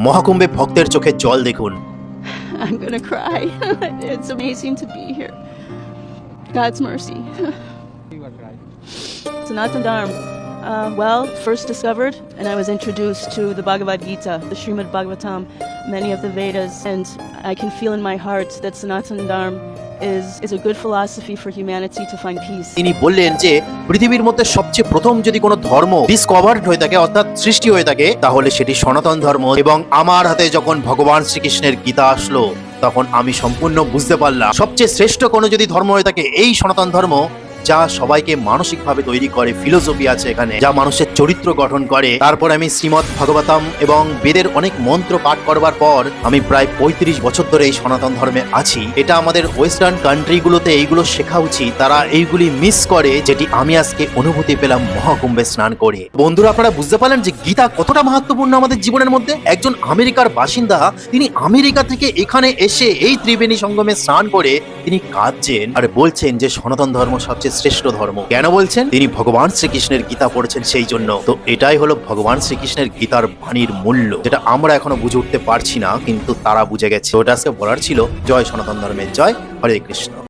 মহাকুম্ভে ভক্তের চোখে জল দেখুন। I'm gonna cry. It's amazing to be here. God's mercy. Sanatana Dharma. Well, first discovered, and I was introduced to the Bhagavad Gita, the Srimad Bhagavatam, many of the Vedas, and I can feel in my heart that Sanatana Dharma is a good philosophy for humanity to find peace. তিনি বললেন যে পৃথিবীর মধ্যে সবচেয়ে প্রথম যদি কোনো ধর্ম ডিসকভার্ড হয়ে থাকে অর্থাৎ সৃষ্টি হয়ে থাকে তাহলে সেটি সনাতন ধর্ম। এবং আমার হাতে যখন ভগবান শ্রীকৃষ্ণের গীতা আসলো তখন আমি সম্পূর্ণ বুঝতে পারলাম সবচেয়ে শ্রেষ্ঠ কোনো যদি ধর্ম হয়ে থাকে এই সনাতন ধর্ম, যা সবাইকে মানসিকভাবে তৈরি করে, ফিলোসফি আছে এখানে যা মানুষের চরিত্র গঠন করে। তারপর আমি শ্রীমদ্ ভাগবতম এবং বেদের অনেক মন্ত্র পাঠ করবার পর আমি প্রায় ৩৫ বছর ধরে এই সনাতন ধর্মে আছি। এটা আমাদের ওয়েস্টার্ন কান্ট্রিগুলোতে এইগুলো শেখা উচিত, তারা এইগুলি মিস করে, যেটি আমি আজকে অনুভূতি পেলাম মহাকুম্ভে স্নান করে। বন্ধুরা, আপনারা বুঝতে পারলেন যে গীতা কতটা মাহাত্ম্যপূর্ণ আমাদের জীবনের মধ্যে। একজন আমেরিকার বাসিন্দা, তিনি আমেরিকা থেকে এখানে এসে এই ত্রিবেণী সঙ্গমে স্নান করে তিনি কাঁদছেন আর বলছেন যে সনাতন ধর্ম সবচেয়ে শ্রেষ্ঠ ধর্ম। কেন বলছেন? তিনি ভগবান শ্রীকৃষ্ণের গীতা পড়েছেন সেই জন্য। তো এটাই হলো ভগবান শ্রীকৃষ্ণের গীতার বাণীর মূল্য, যেটা আমরা এখনো বুঝে উঠতে পারছি না, কিন্তু তারা বুঝে গেছে। ওটা আজকে বলার ছিল। জয় সনাতন ধর্মের জয়, হরে কৃষ্ণ।